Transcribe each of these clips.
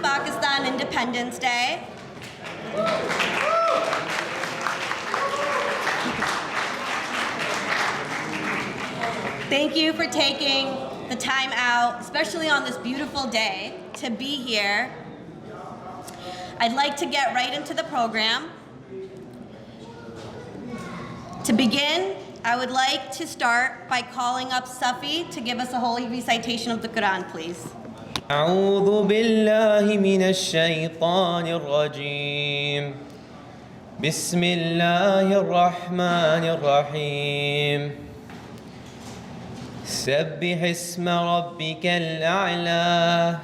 Pakistan Independence Day. Thank you for taking the time out, especially on this beautiful day, to be here. I'd like to get right into the program. To begin, I would like to start by calling up Safi to give us a holy recitation of the Quran, please. أعوذ بالله من الشيطان الرجيم بسم الله الرحمن الرحيم سبح اسم ربك الأعلى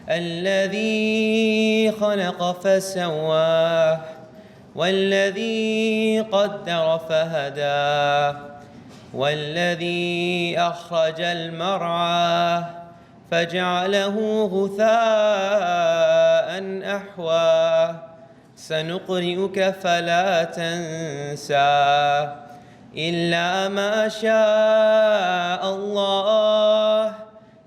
الذي خلق فسوى والذي قدر فهدى والذي أخرج المرعى فجعله غثاء أحوى سنقرئك فلا تنسى إلا ما شاء الله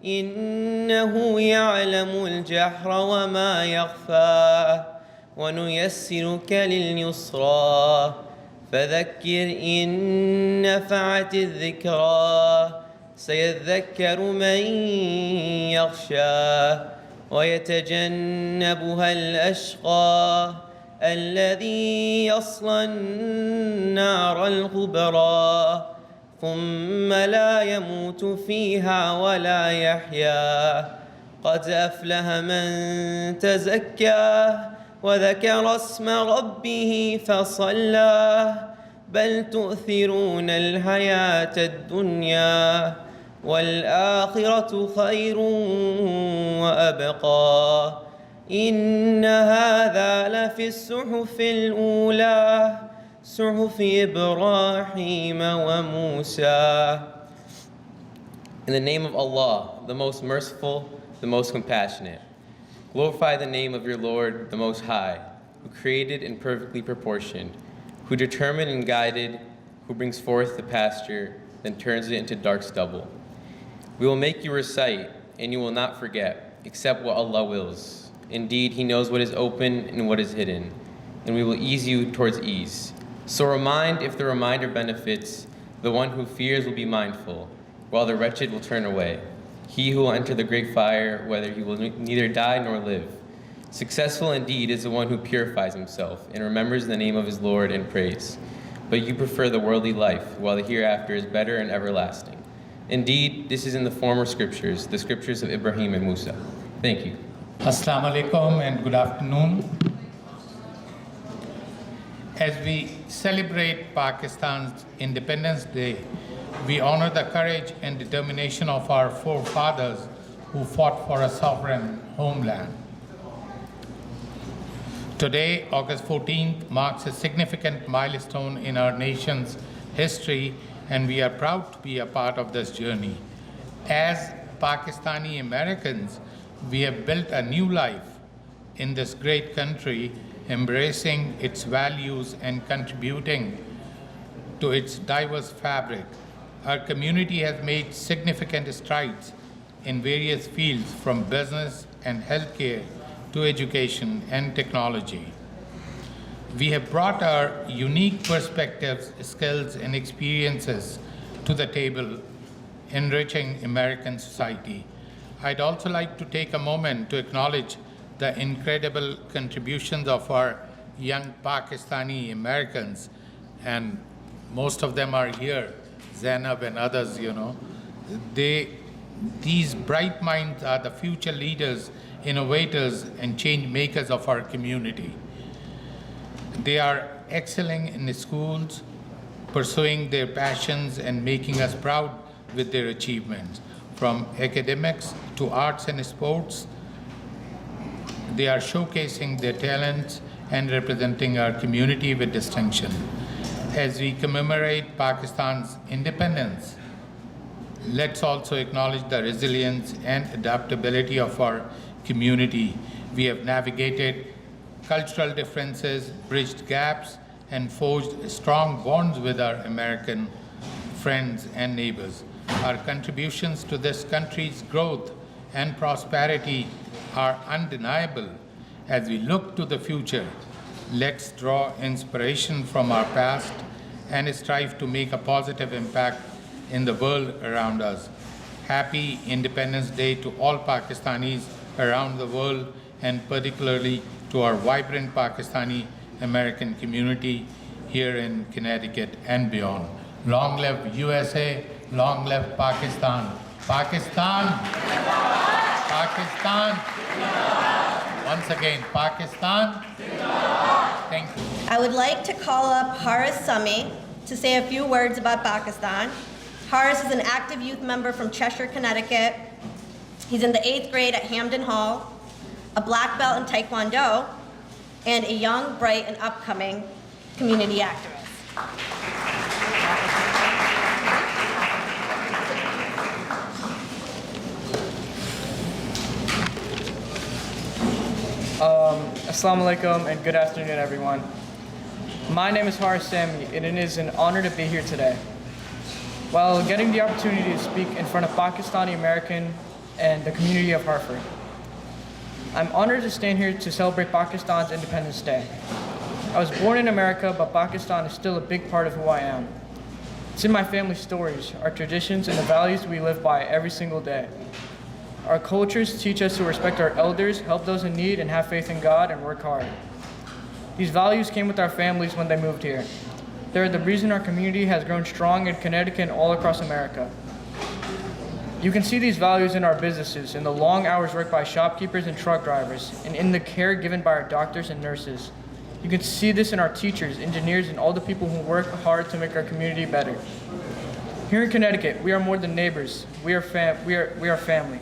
إنه يعلم الجهر وما يخفى ونيسرك لليسرى فذكر إن نفعت الذكرى سيذكر من يخشى ويتجنبها الأشقى الذي يصلى النار الكبرى ثم لا يموت فيها ولا يحيا قد أفلح من تزكى وذكر اسم ربه فصلى بل تؤثرون الحياة الدنيا والآخرة خير وأبقى إن هذا لفي الصحف الأولى صحف إبراهيم وموسى. In the name of Allah, the most merciful, the most compassionate. Glorify the name of your Lord, the Most High, who created and perfectly proportioned, who determined and guided, who brings forth the pasture, then turns it into dark stubble. We will make you recite, and you will not forget, except what Allah wills. Indeed, He knows what is open and what is hidden, and we will ease you towards ease. So remind if the reminder benefits, the one who fears will be mindful, while the wretched will turn away. He who will enter the great fire, whether he will neither die nor live. Successful indeed is the one who purifies himself and remembers the name of his Lord and prays. But you prefer the worldly life, while the hereafter is better and everlasting. Indeed, this is in the former scriptures, the scriptures of Ibrahim and Musa. Thank you. Assalamu alaikum and good afternoon. As we celebrate Pakistan's Independence Day, we honor the courage and determination of our forefathers who fought for a sovereign homeland. Today, August 14th, marks a significant milestone in our nation's history, and we are proud to be a part of this journey. As Pakistani Americans, we have built a new life in this great country, embracing its values and contributing to its diverse fabric. Our community has made significant strides in various fields, from business and healthcare to education and technology. We have brought our unique perspectives, skills, and experiences to the table, enriching American society. I'd also like to take a moment to acknowledge the incredible contributions of our young Pakistani Americans, and most of them are here, Zainab and others, These bright minds are the future leaders, innovators, and change makers of our community. They are excelling in the schools, pursuing their passions, and making us proud with their achievements. From academics to arts and sports, they are showcasing their talents and representing our community with distinction. As we commemorate Pakistan's independence, let's also acknowledge the resilience and adaptability of our community. We have navigated cultural differences, bridged gaps, and forged strong bonds with our American friends and neighbors. Our contributions to this country's growth and prosperity are undeniable. As we look to the future, let's draw inspiration from our past and strive to make a positive impact in the world around us. Happy Independence Day to all Pakistanis around the world, and particularly to our vibrant Pakistani American community here in Connecticut and beyond. Long live USA, long live Pakistan. Pakistan! Pakistan! Once again, Pakistan! Thank you. I would like to call up Haris Sami to say a few words about Pakistan. Haris is an active youth member from Cheshire, Connecticut. He's in the 8th grade at Hamden Hall, a black belt in Taekwondo, and a young, bright, and upcoming community activist. Assalamu alaikum and good afternoon, everyone. My name is Haris Sami, and it is an honor to be here today. While getting the opportunity to speak in front of Pakistani American and the community of Hartford, I'm honored to stand here to celebrate Pakistan's Independence Day. I was born in America, but Pakistan is still a big part of who I am. It's in my family's stories, our traditions, and the values we live by every single day. Our cultures teach us to respect our elders, help those in need, and have faith in God and work hard. These values came with our families when they moved here. They're the reason our community has grown strong in Connecticut and all across America. You can see these values in our businesses, in the long hours worked by shopkeepers and truck drivers, and in the care given by our doctors and nurses. You can see this in our teachers, engineers, and all the people who work hard to make our community better. Here in Connecticut, we are more than neighbors. We are family.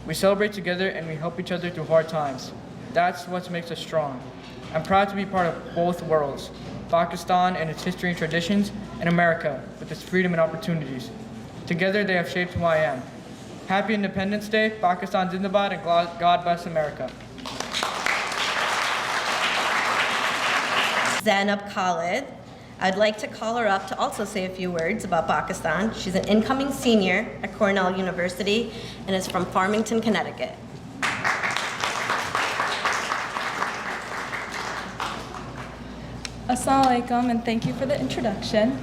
We celebrate together and we help each other through hard times. That's what makes us strong. I'm proud to be part of both worlds, Pakistan and its history and traditions, and America with its freedom and opportunities. Together they have shaped who I am. Happy Independence Day, Pakistan Zindabad, and God bless America. Zainab Khalid. I'd like to call her up to also say a few words about Pakistan. She's an incoming senior at Cornell University and is from Farmington, Connecticut. Assalamu alaikum, and thank you for the introduction.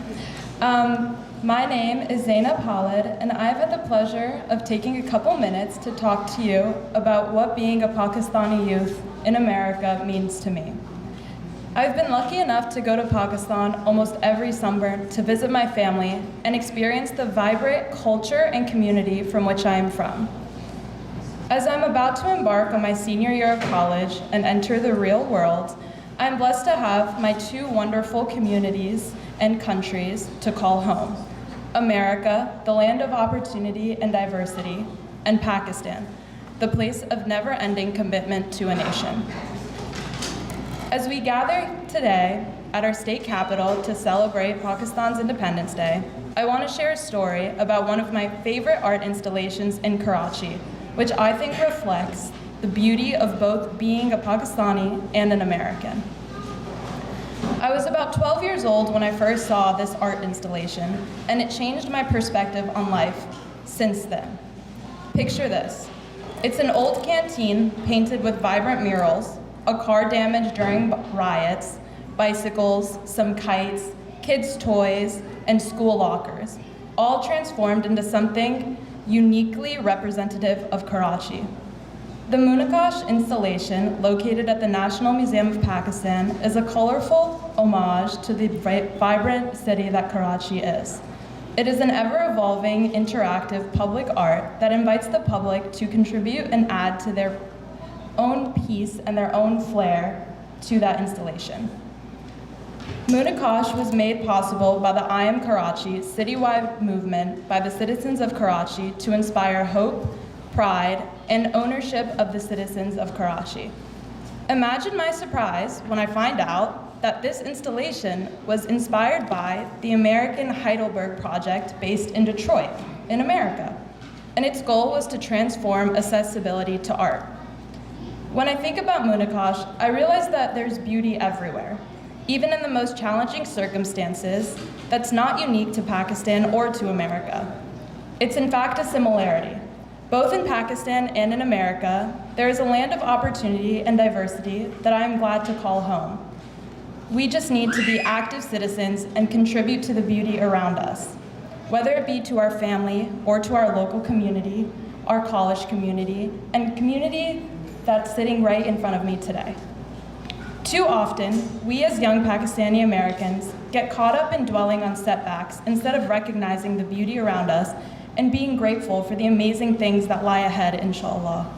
My name is Zainab Khalid, and I've had the pleasure of taking a couple minutes to talk to you about what being a Pakistani youth in America means to me. I've been lucky enough to go to Pakistan almost every summer to visit my family and experience the vibrant culture and community from which I am from. As I'm about to embark on my senior year of college and enter the real world, I'm blessed to have my two wonderful communities and countries to call home: America, the land of opportunity and diversity, and Pakistan, the place of never-ending commitment to a nation. As we gather today at our state capitol to celebrate Pakistan's Independence Day, I want to share a story about one of my favorite art installations in Karachi, which I think reflects the beauty of both being a Pakistani and an American. I was about 12 years old when I first saw this art installation, and it changed my perspective on life since then. Picture this. It's an old canteen painted with vibrant murals, a car damaged during riots, bicycles, some kites, kids' toys, and school lockers, all transformed into something uniquely representative of Karachi. The Munakash installation, located at the National Museum of Pakistan, is a colorful homage to the vibrant city that Karachi is. It is an ever-evolving, interactive public art that invites the public to contribute and add to their own piece and their own flair to that installation. Munakash was made possible by the I Am Karachi citywide movement by the citizens of Karachi to inspire hope, pride, and ownership of the citizens of Karachi. Imagine my surprise when I find out that this installation was inspired by the American Heidelberg Project based in Detroit, in America, and its goal was to transform accessibility to art. When I think about Munakash, I realize that there's beauty everywhere, even in the most challenging circumstances that's not unique to Pakistan or to America. It's in fact a similarity. Both in Pakistan and in America, there is a land of opportunity and diversity that I am glad to call home. We just need to be active citizens and contribute to the beauty around us, whether it be to our family or to our local community, our college community, and community that's sitting right in front of me today. Too often, we as young Pakistani Americans get caught up in dwelling on setbacks instead of recognizing the beauty around us and being grateful for the amazing things that lie ahead, inshallah.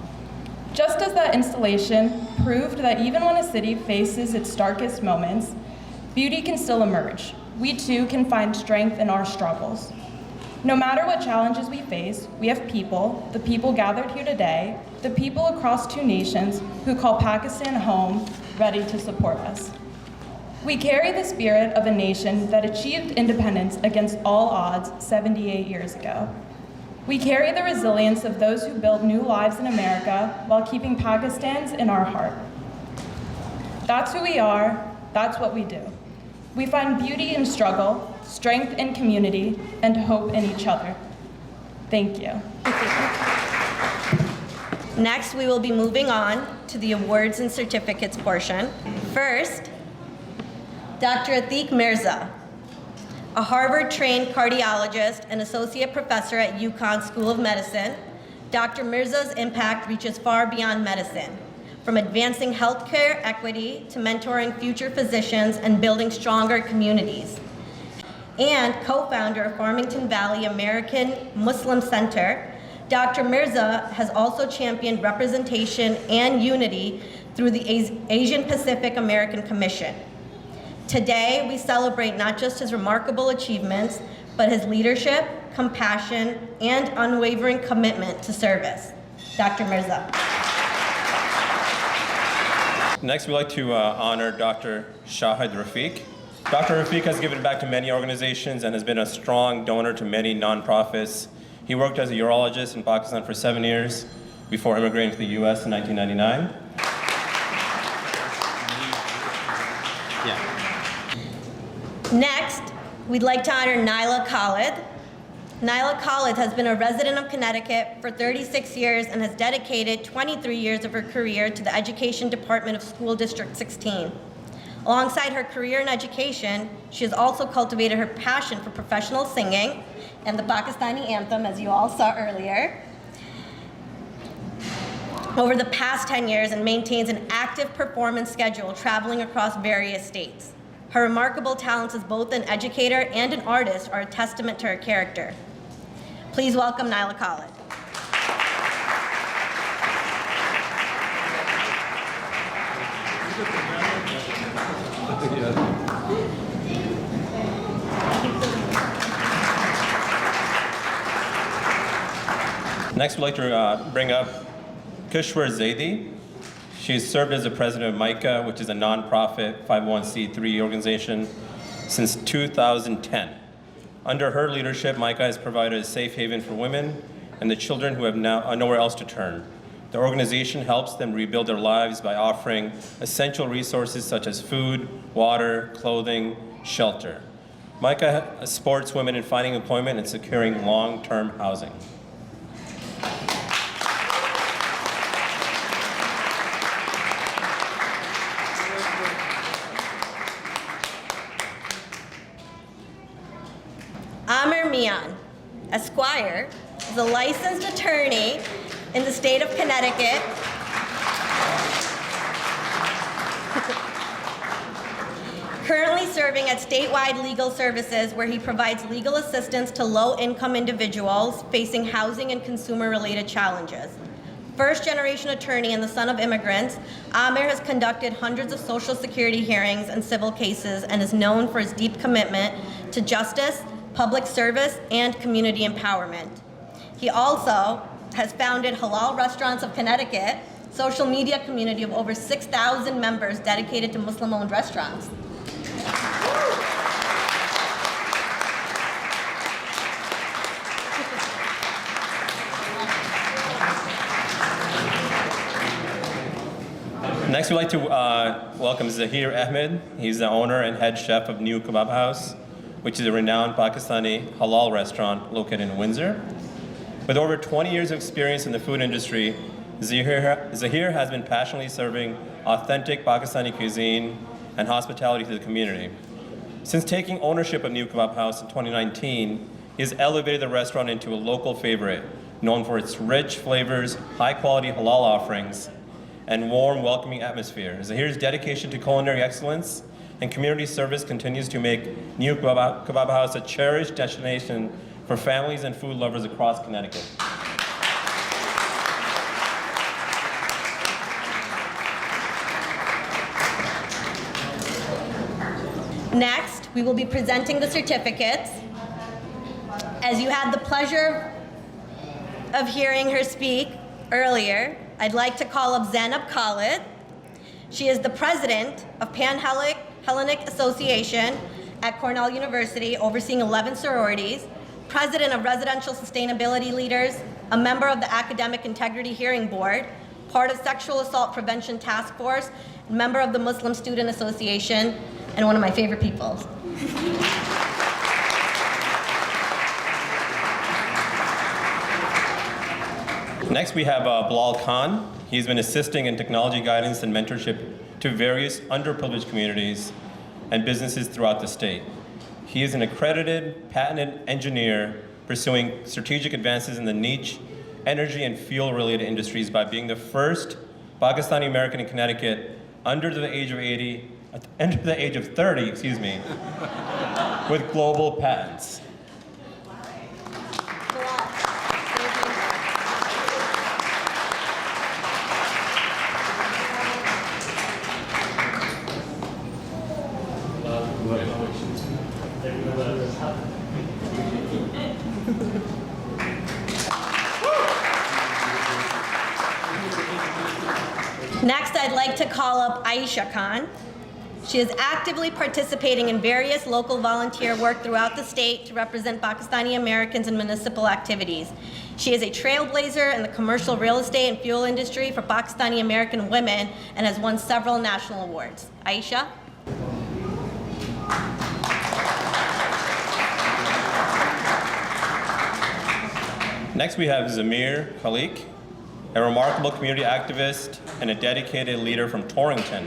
Just as that installation proved that even when a city faces its darkest moments, beauty can still emerge. We too can find strength in our struggles. No matter what challenges we face, we have people, the people gathered here today, the people across 2 nations who call Pakistan home, ready to support us. We carry the spirit of a nation that achieved independence against all odds 78 years ago. We carry the resilience of those who built new lives in America while keeping Pakistan's in our heart. That's who we are, that's what we do. We find beauty in struggle, strength in community, and hope in each other. Thank you. Next, we will be moving on to the awards and certificates portion. First, Dr. Atiq Mirza, a Harvard-trained cardiologist and associate professor at UConn School of Medicine. Dr. Mirza's impact reaches far beyond medicine, from advancing healthcare equity to mentoring future physicians and building stronger communities. And co-founder of Farmington Valley American Muslim Center, Dr. Mirza has also championed representation and unity through the Asian Pacific American Commission. Today, we celebrate not just his remarkable achievements, but his leadership, compassion, and unwavering commitment to service. Dr. Mirza. Next, we'd like to honor Dr. Shahid Rafiq. Dr. Rafiq has given back to many organizations and has been a strong donor to many nonprofits. He worked as a urologist in Pakistan for 7 years before immigrating to the US in 1999. Next, we'd like to honor Naila Khalid. Naila Khalid has been a resident of Connecticut for 36 years and has dedicated 23 years of her career to the Education Department of School District 16. Alongside her career in education, she has also cultivated her passion for professional singing and the Pakistani anthem, as you all saw earlier, over the past 10 years and maintains an active performance schedule traveling across various states. Her remarkable talents as both an educator and an artist are a testament to her character. Please welcome Naila Khalid. Next, we'd like to bring up Kishwar Zaidi. She's served as the president of MICA, which is a nonprofit 501c3 organization, since 2010. Under her leadership, MICA has provided a safe haven for women and the children who have now nowhere else to turn. The organization helps them rebuild their lives by offering essential resources such as food, water, clothing, shelter. MICA supports women in finding employment and securing long-term housing. Amir Mian, Esquire, is a licensed attorney in the state of Connecticut. Currently serving at statewide legal services where he provides legal assistance to low-income individuals facing housing and consumer-related challenges. First-generation attorney and the son of immigrants, Amir has conducted hundreds of Social Security hearings and civil cases and is known for his deep commitment to justice, public service, and community empowerment. He also has founded Halal Restaurants of Connecticut, social media community of over 6,000 members dedicated to Muslim-owned restaurants. Next, we'd like to welcome Zahir Ahmed. He's the owner and head chef of New Kebab House, which is a renowned Pakistani halal restaurant located in Windsor. With over 20 years of experience in the food industry, Zahir has been passionately serving authentic Pakistani cuisine and hospitality to the community. Since taking ownership of New Kebab House in 2019, he has elevated the restaurant into a local favorite, known for its rich flavors, high-quality halal offerings, and warm, welcoming atmosphere. Zahir's dedication to culinary excellence and community service continues to make New Kebab House a cherished destination for families and food lovers across Connecticut. Next, we will be presenting the certificates. As you had the pleasure of hearing her speak earlier, I'd like to call up Zainab Khalid. She is the president of Pan-Hellenic Association at Cornell University, overseeing 11 sororities, president of Residential Sustainability Leaders, a member of the Academic Integrity Hearing Board, part of Sexual Assault Prevention Task Force, member of the Muslim Student Association, and one of my favorite people. Next, we have Bilal Khan. He's been assisting in technology guidance and mentorship to various underprivileged communities and businesses throughout the state. He is an accredited, patented engineer pursuing strategic advances in the niche, energy, and fuel-related industries by being the first Pakistani American in Connecticut under the age of 30, with global patents. Next, I'd like to call up Aisha Khan. She is actively participating in various local volunteer work throughout the state to represent Pakistani Americans in municipal activities. She is a trailblazer in the commercial real estate and fuel industry for Pakistani American women and has won several national awards. Aisha? Next, we have Zamir Khalik, a remarkable community activist and a dedicated leader from Torrington.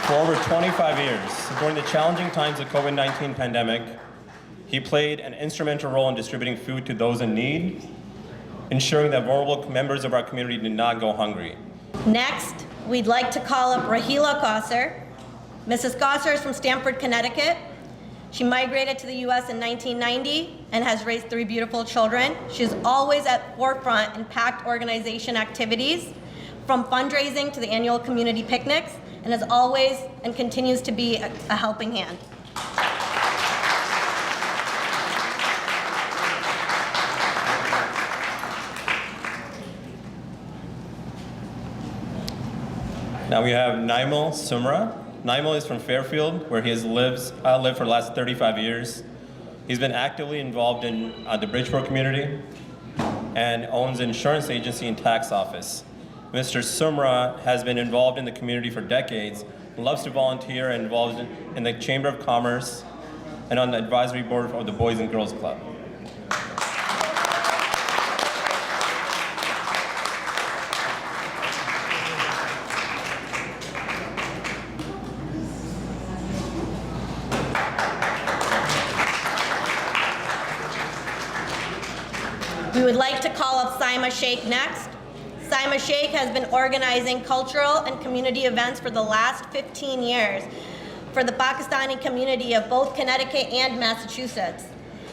For over 25 years, during the challenging times of COVID-19 pandemic, he played an instrumental role in distributing food to those in need, ensuring that vulnerable members of our community did not go hungry. Next, we'd like to call up Rahila Qasser. Mrs. Qasser is from Stamford, Connecticut. She migrated to the US in 1990 and has raised 3 beautiful children. She is always at forefront in PACT organization activities, from fundraising to the annual community picnics, and is always and continues to be a helping hand. Now we have Naimul Sumra. Naimul is from Fairfield, where he has lived for the last 35 years. He's been actively involved in the Bridgeport community and owns an insurance agency and tax office. Mr. Sumra has been involved in the community for decades, loves to volunteer, and involved in the Chamber of Commerce and on the advisory board of the Boys and Girls Club. We would like to call up Saima Sheikh next. Saima Sheikh has been organizing cultural and community events for the last 15 years for the Pakistani community of both Connecticut and Massachusetts.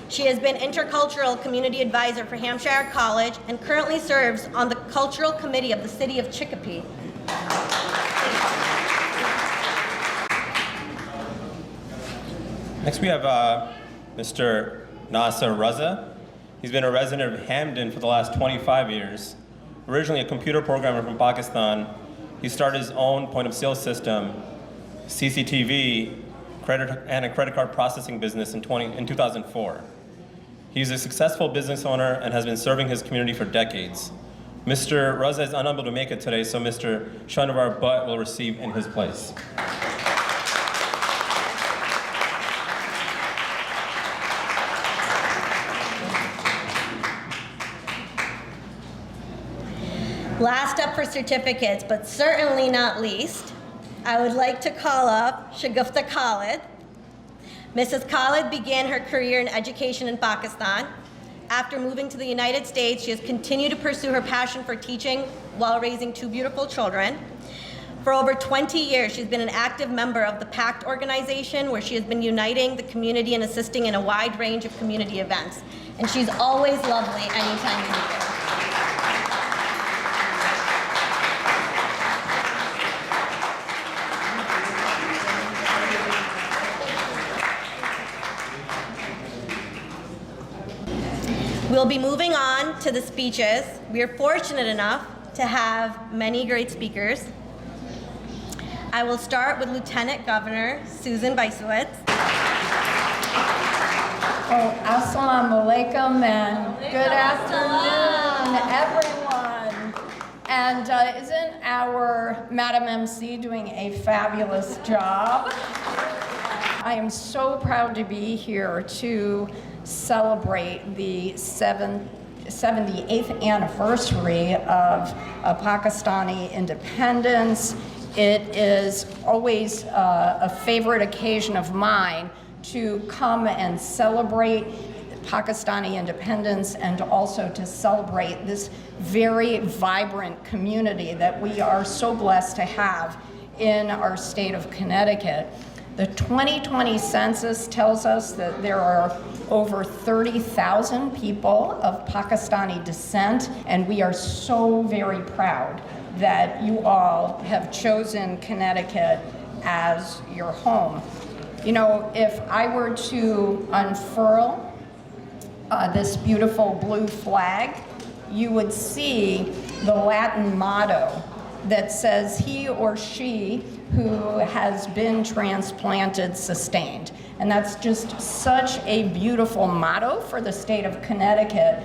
She has been intercultural community advisor for Hampshire College and currently serves on the cultural committee of the city of Chicopee. Next we have Mr. Nasser Raza. He's been a resident of Hamden for the last 25 years. Originally a computer programmer from Pakistan, he started his own point-of-sale system, CCTV, and a credit card processing business in 2004. He's a successful business owner and has been serving his community for decades. Mr. Raza is unable to make it today, so Mr. Shanavar Butt will receive in his place. Last up for certificates, but certainly not least, I would like to call up Shagufta Khalid. Mrs. Khalid began her career in education in Pakistan. After moving to the United States, she has continued to pursue her passion for teaching while raising 2 beautiful children. For over 20 years, she's been an active member of the PACT organization, where she has been uniting the community and assisting in a wide range of community events. And she's always lovely anytime you meet her. We'll be moving on to the speeches. We are fortunate enough to have many great speakers. I will start with Lieutenant Governor Susan Bysiewicz. Oh, assalamu alaikum and good afternoon, everyone. And isn't our Madam MC doing a fabulous job? I am so proud to be here to celebrate the 78th anniversary of Pakistani independence. It is always a favorite occasion of mine to come and celebrate Pakistani independence and also to celebrate this very vibrant community that we are so blessed to have in our state of Connecticut. The 2020 census tells us that there are over 30,000 people of Pakistani descent, and we are so very proud that you all have chosen Connecticut as your home. You know, if I were to unfurl this beautiful blue flag, you would see the Latin motto that says, "He or she who has been transplanted sustained." And that's just such a beautiful motto for the state of Connecticut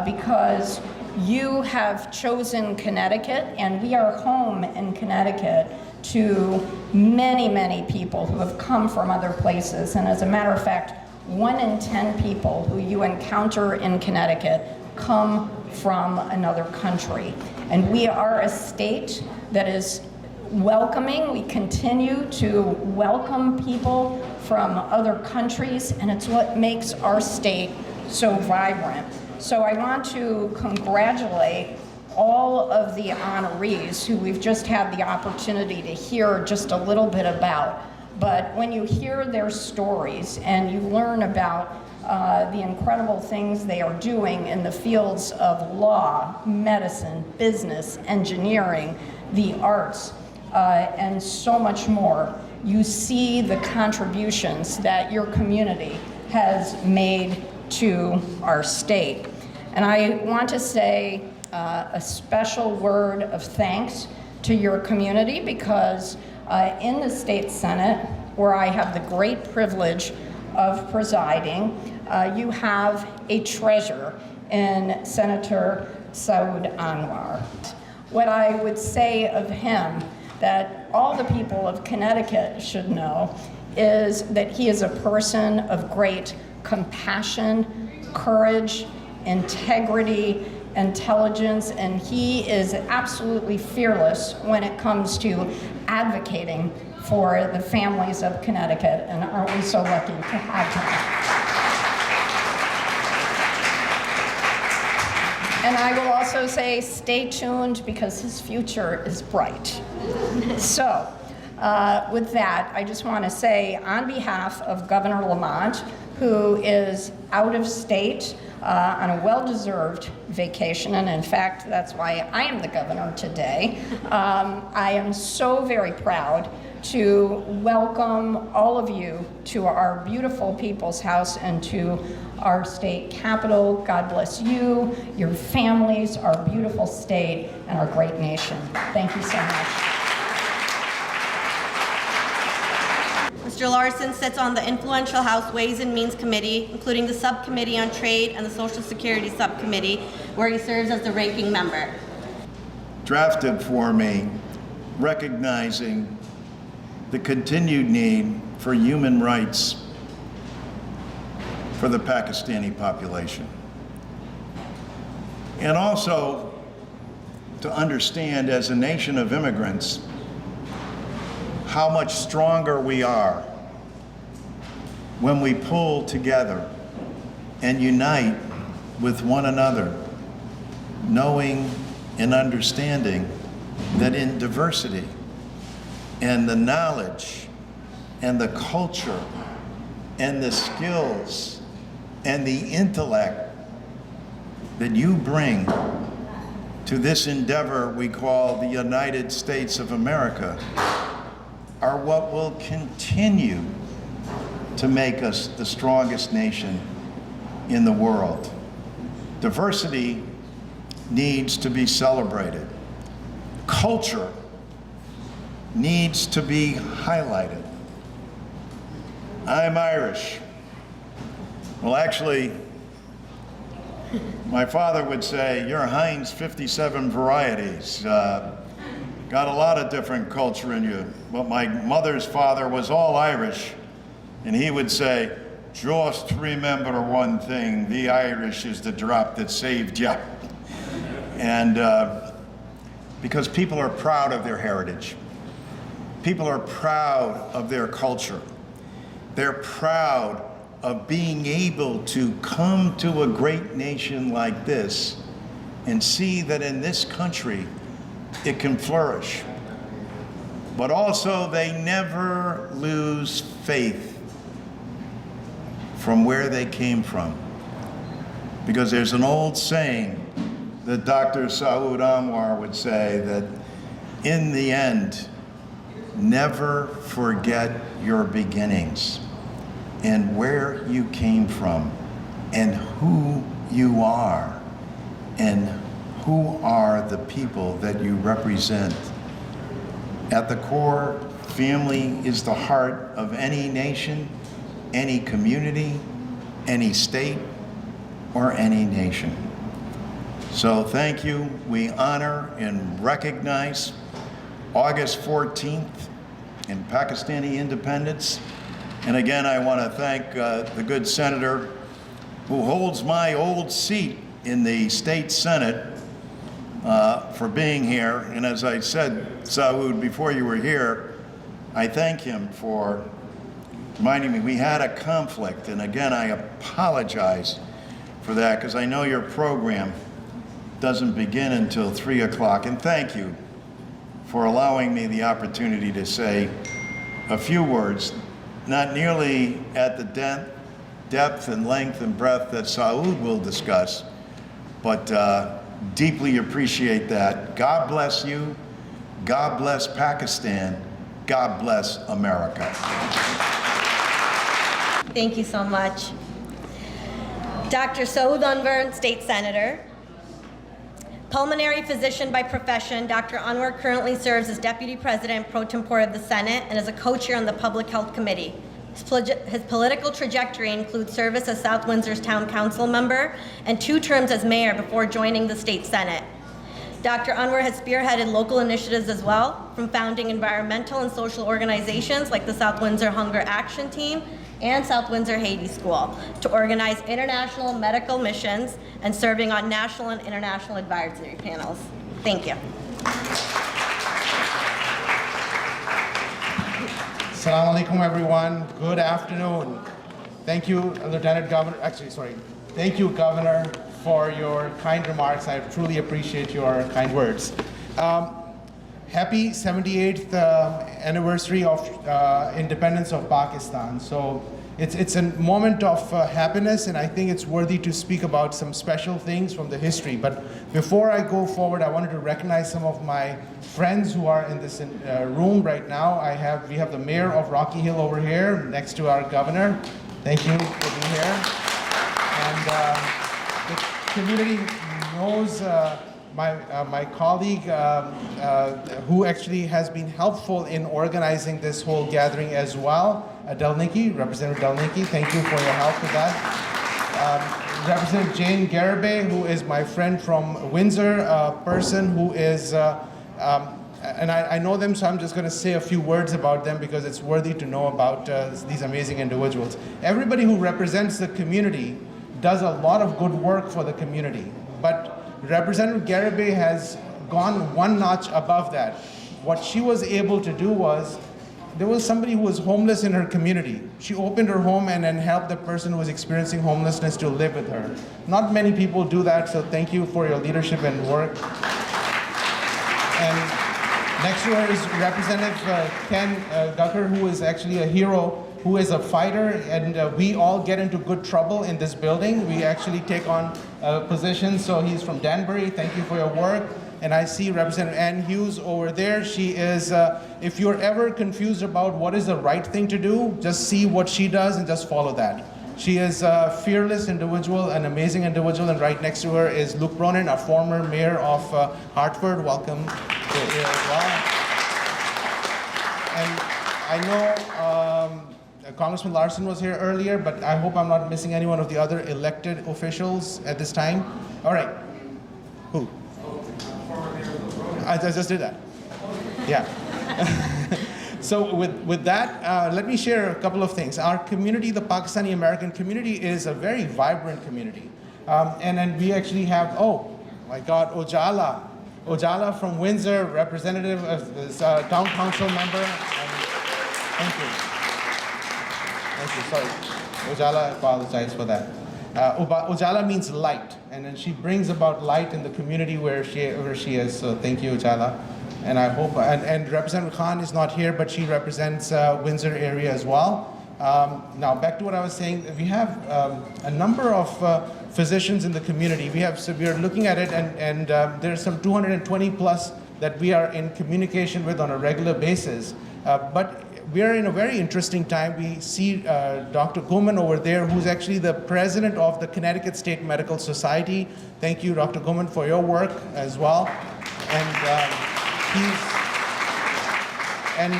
because you have chosen Connecticut, and we are home in Connecticut to many, many people who have come from other places. And as a matter of fact, 1 in 10 people who you encounter in Connecticut come from another country. And we are a state that is welcoming. We continue to welcome people from other countries, and it's what makes our state so vibrant. So I want to congratulate all of the honorees who we've just had the opportunity to hear just a little bit about. But when you hear their stories and you learn about the incredible things they are doing in the fields of law, medicine, business, engineering, the arts, and so much more, you see the contributions that your community has made to our state. And I want to say a special word of thanks to your community because in the state senate, where I have the great privilege of presiding, you have a treasure in Senator Saud Anwar. What I would say of him that all the people of Connecticut should know is that he is a person of great compassion, courage, integrity, intelligence, and he is absolutely fearless when it comes to advocating for the families of Connecticut, and aren't we so lucky to have him? And I will also say stay tuned because his future is bright. So with that, I just want to say on behalf of Governor Lamont, who is out of state on a well-deserved vacation, and in fact, that's why I am the governor today. I am so very proud to welcome all of you to our beautiful People's House and to our state capitol. God bless you, your families, our beautiful state, and our great nation. Thank you so much. Mr. Larson sits on the influential House Ways and Means Committee, including the Subcommittee on Trade and the Social Security Subcommittee, where he serves as the ranking member. Drafted for me, recognizing the continued need for human rights for the Pakistani population. And also to understand as a nation of immigrants how much stronger we are when we pull together and unite with one another, knowing and understanding that in diversity and the knowledge and the culture and the skills and the intellect that you bring to this endeavor we call the United States of America are what will continue to make us the strongest nation in the world. Diversity needs to be celebrated. Culture needs to be highlighted. I'm Irish. Well, actually, my father would say, you're Heinz 57 varieties. Got a lot of different culture in you. But my mother's father was all Irish, and he would say, just remember one thing, the Irish is the drop that saved you. And because people are proud of their heritage. People are proud of their culture. They're proud of being able to come to a great nation like this and see that in this country it can flourish. But also they never lose faith from where they came from. Because there's an old saying that Dr. Saud Anwar would say that in the end, never forget your beginnings and where you came from and who you are and who are the people that you represent. At the core, family is the heart of any nation, any community, any state, or any nation. So thank you. We honor and recognize August 14th in Pakistani independence. And again, I want to thank the good senator who holds my old seat in the state Senate for being here. And as I said, Saud, before you were here, I thank him for reminding me we had a conflict. And again, I apologize for that because I know your program doesn't begin until 3 o'clock. And thank you for allowing me the opportunity to say a few words, not nearly at the depth and length and breadth that Saud will discuss, but deeply appreciate that. God bless you. God bless Pakistan. God bless America. Thank you so much. Dr. Saud Anwar, State Senator. Pulmonary physician by profession, Dr. Anwar currently serves as Deputy President pro tempore of the Senate and as a co-chair on the Public Health Committee. His political trajectory includes service as South Windsor's Town Council member and 2 terms as mayor before joining the State Senate. Dr. Anwar has spearheaded local initiatives as well, from founding environmental and social organizations like the South Windsor Hunger Action Team and South Windsor Haiti School to organize international medical missions and serving on national and international advisory panels. Thank you. Assalamu alaikum, everyone. Good afternoon. Thank you, Lieutenant Governor. Thank you, Governor, for your kind remarks. I truly appreciate your kind words. Happy 78th anniversary of independence of Pakistan. So it's a moment of happiness, and I think it's worthy to speak about some special things from the history. But before I go forward, I wanted to recognize some of my friends who are in this room right now. We have the mayor of Rocky Hill over here, next to our governor. Thank you for being here. And the community knows my colleague who actually has been helpful in organizing this whole gathering as well, Delnicki, Representative Delnicki, thank you for your help with that. Representative Jane Garibay, who is my friend from Windsor, a person who is, and I know them, so I'm just going to say a few words about them because it's worthy to know about these amazing individuals. Everybody who represents the community does a lot of good work for the community, but Representative Garibay has gone one notch above that. What she was able to do was, there was somebody who was homeless in her community. She opened her home and then helped the person who was experiencing homelessness to live with her. Not many people do that, so thank you for your leadership and work. And next to her is Representative Ken Gucker, who is actually a hero, who is a fighter, and we all get into good trouble in this building. We actually take on positions, so he's from Danbury. Thank you for your work. And I see Representative Ann Hughes over there. She is, if you're ever confused about what is the right thing to do, just see what she does and just follow that. She is a fearless individual, an amazing individual, and right next to her is Luke Bronin, our former mayor of Hartford. Welcome to here as well. And I know Congressman Larson was here earlier, but I hope I'm not missing any one of the other elected officials at this time. All right. Who? I just did that. Yeah. So with that, let me share a couple of things. Our community, the Pakistani American community, is a very vibrant community. And then we actually have, oh my God, Ojala. Ojala from Windsor, representative of this town council member. Thank you. Thank you, sorry. Ojala, I apologize for that. Ojala means light, and then she brings about light in the community where she is. So thank you, Ojala. And I hope, and Representative Khan is not here, but she represents Windsor area as well. Now back to what I was saying, we have a number of physicians in the community. We are looking at it, and there's some 220 plus that we are in communication with on a regular basis. But we are in a very interesting time. We see Dr. Goman over there, who's actually the president of the Connecticut State Medical Society. Thank you, Dr. Goman, for your work as well. And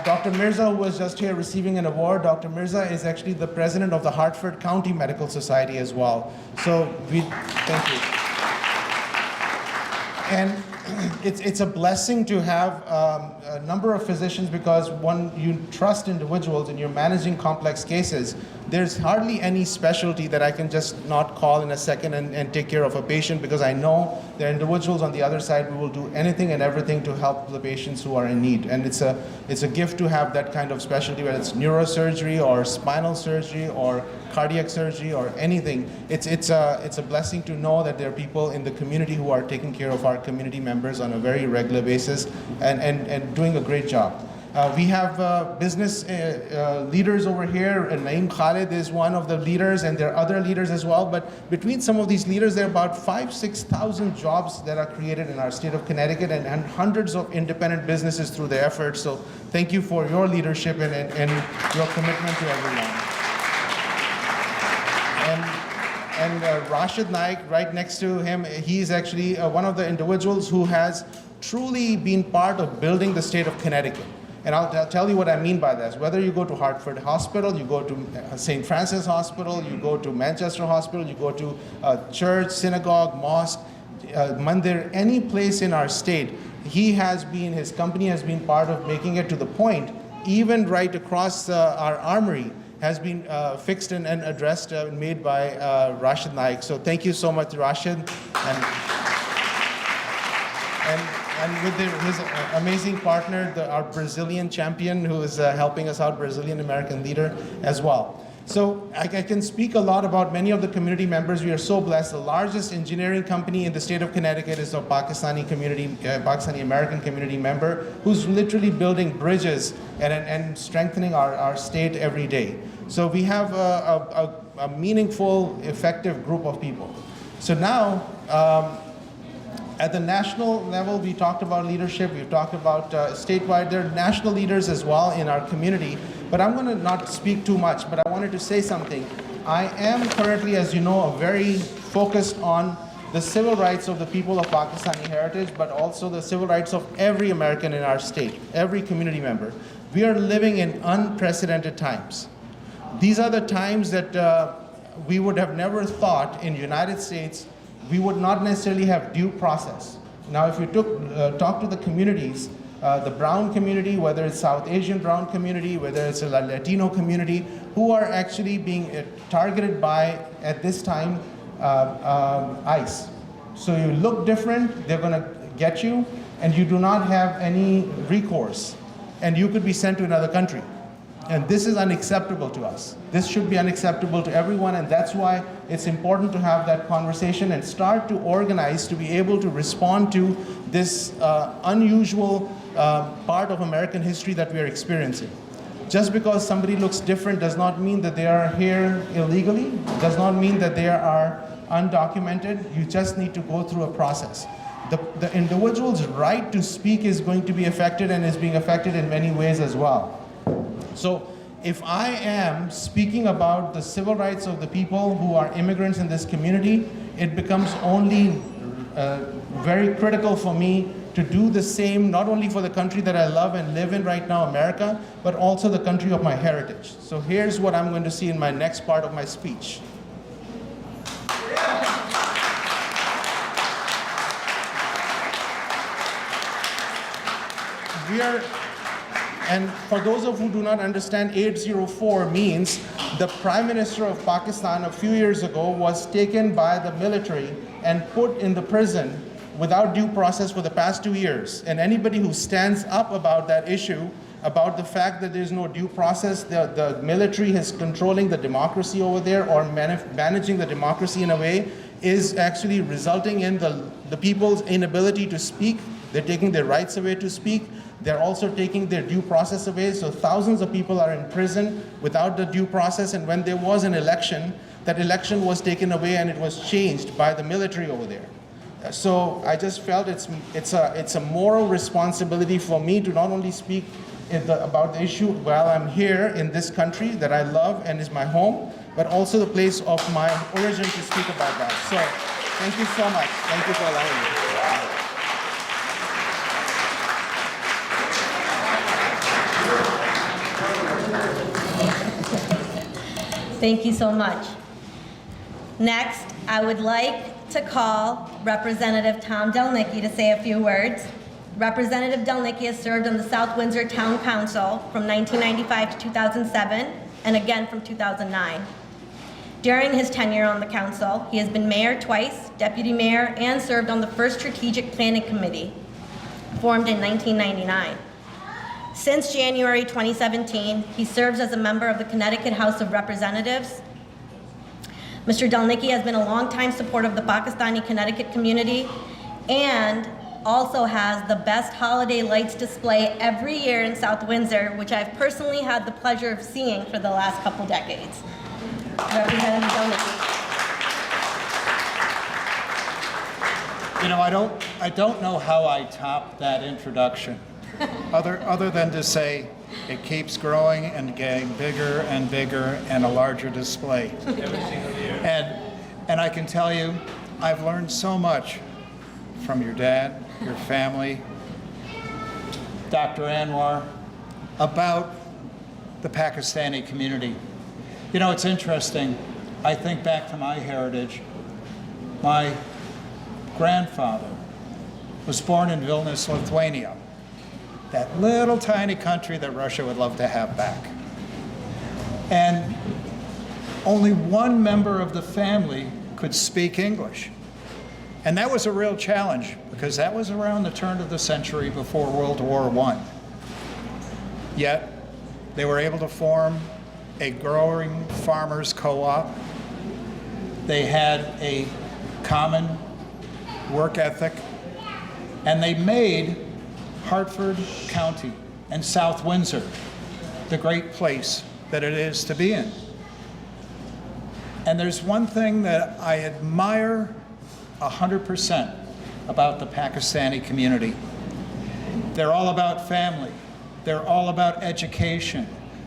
Dr. Mirza, who was just here receiving an award, Dr. Mirza is actually the president of the Hartford County Medical Society as well. So thank you. And it's a blessing to have a number of physicians, because when you trust individuals and you're managing complex cases, there's hardly any specialty that I can just not call in a second and take care of a patient, because I know there are individuals on the other side who will do anything and everything to help the patients who are in need. And it's a gift to have that kind of specialty, whether it's neurosurgery or spinal surgery or cardiac surgery or anything. It's a blessing to know that there are people in the community who are taking care of our community members on a very regular basis and doing a great job. We have business leaders over here, and Naeem Khalid is one of the leaders, and there are other leaders as well. But between some of these leaders, there are about 6,000 jobs that are created in our state of Connecticut, and hundreds of independent businesses through their efforts. So thank you for your leadership and your commitment to everyone. And Rashid Naik, right next to him, he's actually one of the individuals who has truly been part of building the state of Connecticut. And I'll tell you what I mean by that. Whether you go to Hartford Hospital, you go to St. Francis Hospital, you go to Manchester Hospital, you go to a church, synagogue, mosque, mandir, any place in our state, his company has been part of making it to the point, even right across our armory, has been fixed and addressed and made by Rashid Naik. So thank you so much, Rashid. And with his amazing partner, our Brazilian champion, who is helping us out, Brazilian American leader as well. So I can speak a lot about many of the community members. We are so blessed. The largest engineering company in the state of Connecticut is a Pakistani American community member, who's literally building bridges and strengthening our state every day. So we have a meaningful, effective group of people. So now, at the national level, we talked about leadership, we've talked about statewide. There are national leaders as well in our community, but I'm going to not speak too much, but I wanted to say something. I am currently, as you know, very focused on the civil rights of the people of Pakistani heritage, but also the civil rights of every American in our state, every community member. We are living in unprecedented times. These are the times that we would have never thought in the United States we would not necessarily have due process. Now, if you talk to the communities, the brown community, whether it's South Asian brown community, whether it's a Latino community, who are actually being targeted by, at this time, ICE. So you look different, they're gonna get you, and you do not have any recourse, and you could be sent to another country. And this is unacceptable to us. This should be unacceptable to everyone, and that's why it's important to have that conversation and start to organize to be able to respond to this unusual part of American history that we are experiencing. Just because somebody looks different does not mean that they are here illegally, does not mean that they are undocumented. You just need to go through a process. The individual's right to speak is going to be affected and is being affected in many ways as well. So if I am speaking about the civil rights of the people who are immigrants in this community, it becomes only very critical for me to do the same, not only for the country that I love and live in right now, America, but also the country of my heritage. So here's what I'm going to see in my next part of my speech. And for those of you who do not understand, 804 means the Prime Minister of Pakistan a few years ago was taken by the military and put in the prison without due process for the past 2 years. And anybody who stands up about that issue, about the fact that there's no due process, the military is controlling the democracy over there or managing the democracy in a way, is actually resulting in the people's inability to speak. They're taking their rights away to speak. They're also taking their due process away. So thousands of people are in prison without the due process. And when there was an election, that election was taken away and it was changed by the military over there. So I just felt it's a moral responsibility for me to not only speak about the issue while I'm here in this country that I love and is my home, but also the place of my origin to speak about that. So thank you so much. Thank you for allowing me. Thank you so much. Next, I would like to call Representative Tom Delnicki to say a few words. Representative Delnicki has served on the South Windsor Town Council from 1995 to 2007, and again from 2009. During his tenure on the council, he has been mayor twice, deputy mayor, and served on the first strategic planning committee, formed in 1999. Since January 2017, he serves as a member of the Connecticut House of Representatives. Mr. Delnicki has been a longtime supporter of the Pakistani Connecticut community and also has the best holiday lights display every year in South Windsor, which I've personally had the pleasure of seeing for the last couple decades. Representative Delnicki. You know, I don't know how I top that introduction. Other than to say it keeps growing and getting bigger and bigger and a larger display. And I can tell you, I've learned so much from your dad, your family, Dr. Anwar, about the Pakistani community. You know, it's interesting. I think back to my heritage. My grandfather was born in Vilnius, Lithuania. That little tiny country that Russia would love to have back. And only one member of the family could speak English. And that was a real challenge because that was around the turn of the century before World War I. Yet, they were able to form a growing farmers co-op. They had a common work ethic, and they made Hartford County and South Windsor the great place that it is to be in. And there's one thing that I admire 100% about the Pakistani community. They're all about family. They're all about education.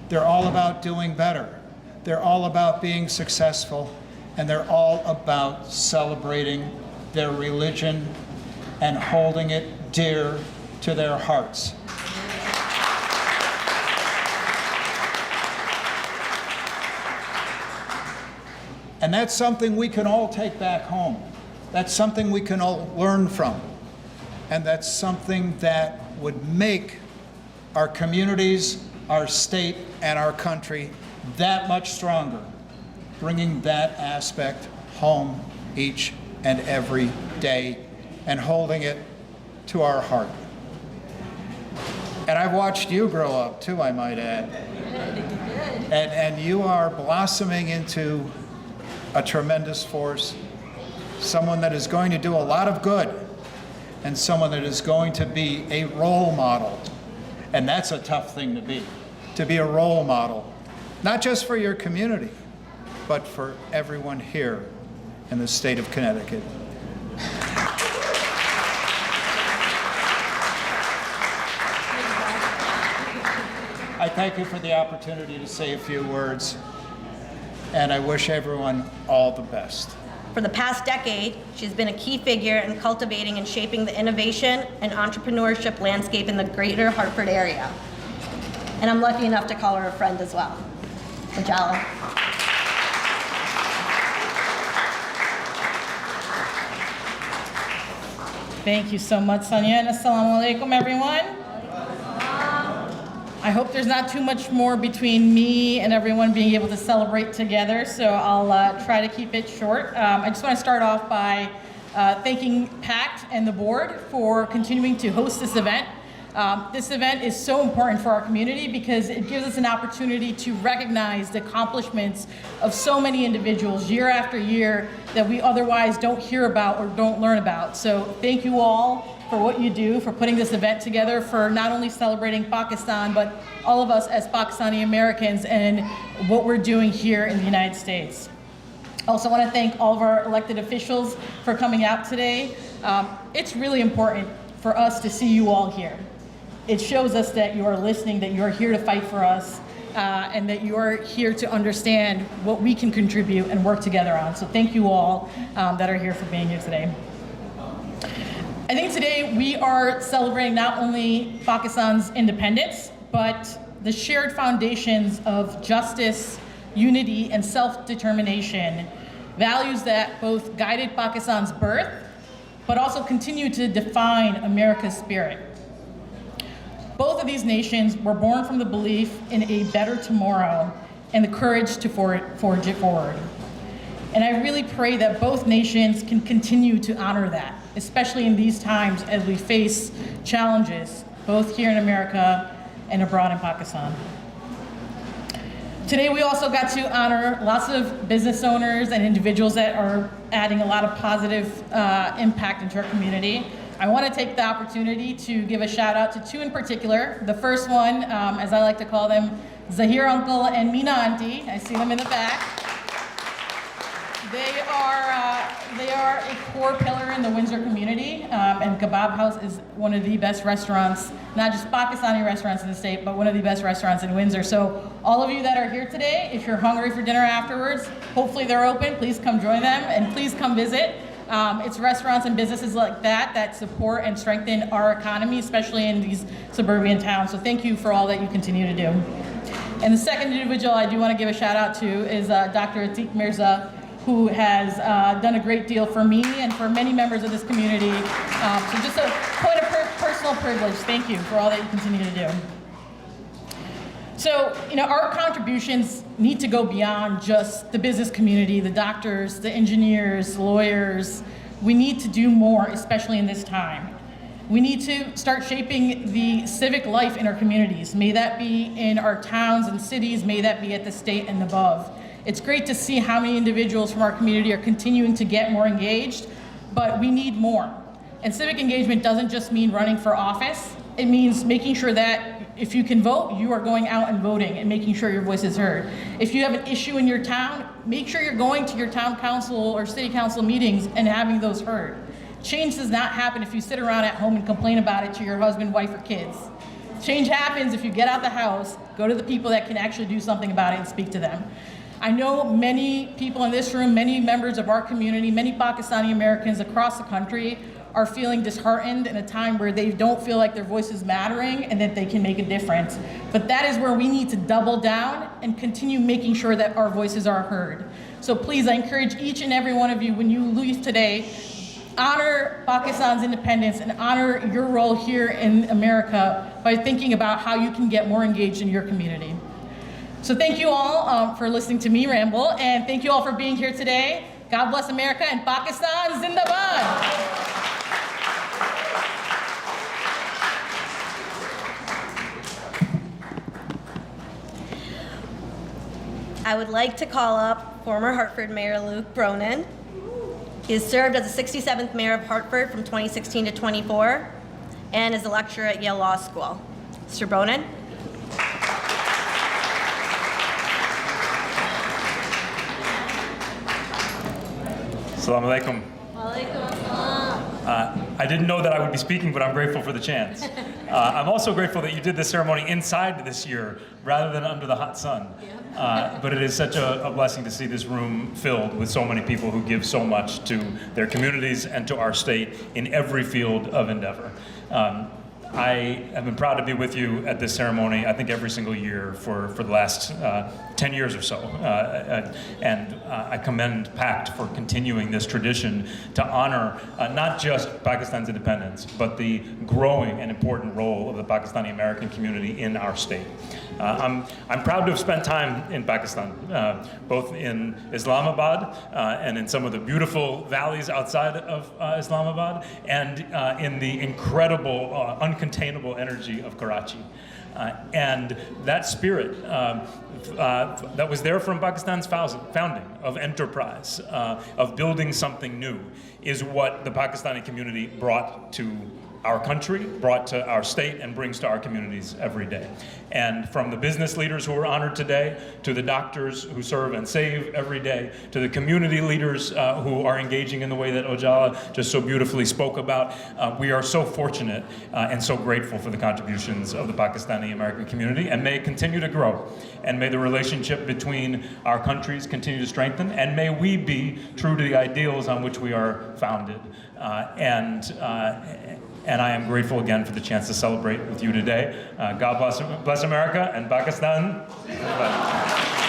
They're all about doing better. They're all about being successful. And they're all about celebrating their religion and holding it dear to their hearts. And that's something we can all take back home. That's something we can all learn from. And that's something that would make our communities, our state, and our country that much stronger, bringing that aspect home each and every day and holding it to our heart. And I've watched you grow up too, I might add. And you are blossoming into a tremendous force, someone that is going to do a lot of good, and someone that is going to be a role model. And that's a tough thing to be a role model, not just for your community, but for everyone here in the state of Connecticut. I thank you for the opportunity to say a few words, and I wish everyone all the best. For the past decade, she's been a key figure in cultivating and shaping the innovation and entrepreneurship landscape in the greater Hartford area. And I'm lucky enough to call her a friend as well. Majala. Thank you so much, Sonia, and assalamu alaikum, everyone. I hope there's not too much more between me and everyone being able to celebrate together, so I'll try to keep it short. I just want to start off by thanking PACT and the board for continuing to host this event. This event is so important for our community because it gives us an opportunity to recognize the accomplishments of so many individuals year after year that we otherwise don't hear about or don't learn about. So thank you all for what you do, for putting this event together, for not only celebrating Pakistan, but all of us as Pakistani Americans and what we're doing here in the United States. I also want to thank all of our elected officials for coming out today. It's really important for us to see you all here. It shows us that you are listening, that you are here to fight for us, and that you are here to understand what we can contribute and work together on. So thank you all that are here for being here today. I think today we are celebrating not only Pakistan's independence, but the shared foundations of justice, unity, and self-determination, values that both guided Pakistan's birth, but also continue to define America's spirit. Both of these nations were born from the belief in a better tomorrow and the courage to forge it forward. And I really pray that both nations can continue to honor that, especially in these times as we face challenges, both here in America and abroad in Pakistan. Today we also got to honor lots of business owners and individuals that are adding a lot of positive impact into our community. I want to take the opportunity to give a shout out to two in particular. The first one, as I like to call them, Zahir Uncle and Mina Auntie. I see them in the back. They are a core pillar in the Windsor community, and Kebab House is one of the best restaurants, not just Pakistani restaurants in the state, but one of the best restaurants in Windsor. So all of you that are here today, if you're hungry for dinner afterwards, hopefully they're open, please come join them, and please come visit. It's restaurants and businesses like that support and strengthen our economy, especially in these suburban towns. So thank you for all that you continue to do. And the second individual I do want to give a shout out to is Dr. Atiq Mirza, who has done a great deal for me and for many members of this community. So just a point of personal privilege. Thank you for all that you continue to do. So, our contributions need to go beyond just the business community, the doctors, the engineers, lawyers. We need to do more, especially in this time. We need to start shaping the civic life in our communities. May that be in our towns and cities, may that be at the state and above. It's great to see how many individuals from our community are continuing to get more engaged, but we need more. And civic engagement doesn't just mean running for office. It means making sure that if you can vote, you are going out and voting and making sure your voice is heard. If you have an issue in your town, make sure you're going to your town council or city council meetings and having those heard. Change does not happen if you sit around at home and complain about it to your husband, wife, or kids. Change happens if you get out the house, go to the people that can actually do something about it and speak to them. I know many people in this room, many members of our community, many Pakistani Americans across the country are feeling disheartened in a time where they don't feel like their voice is mattering and that they can make a difference. But that is where we need to double down and continue making sure that our voices are heard. So please, I encourage each and every one of you, when you leave today, honor Pakistan's independence and honor your role here in America by thinking about how you can get more engaged in your community. So thank you all for listening to me ramble, and thank you all for being here today. God bless America and Pakistan Zindabad. I would like to call up former Hartford Mayor Luke Bronin. He has served as the 67th Mayor of Hartford from 2016 to 24 and is a lecturer at Yale Law School. Mr. Bronin. Assalamu alaikum. I didn't know that I would be speaking, but I'm grateful for the chance. I'm also grateful that you did this ceremony inside this year rather than under the hot sun. But it is such a blessing to see this room filled with so many people who give so much to their communities and to our state in every field of endeavor. I have been proud to be with you at this ceremony, I think every single year for the last 10 years or so. And I commend PACT for continuing this tradition to honor not just Pakistan's independence, but the growing and important role of the Pakistani American community in our state. I'm proud to have spent time in Pakistan, both in Islamabad and in some of the beautiful valleys outside of Islamabad, and in the incredible, uncontainable energy of Karachi. And that spirit that was there from Pakistan's founding, of enterprise, of building something new, is what the Pakistani community brought to our country, brought to our state, and brings to our communities every day. And from the business leaders who are honored today, to the doctors who serve and save every day, to the community leaders who are engaging in the way that Ojala just so beautifully spoke about, we are so fortunate and so grateful for the contributions of the Pakistani American community, and may it continue to grow. And may the relationship between our countries continue to strengthen, and may we be true to the ideals on which we are founded. And I am grateful again for the chance to celebrate with you today. God bless America and Pakistan. Bye.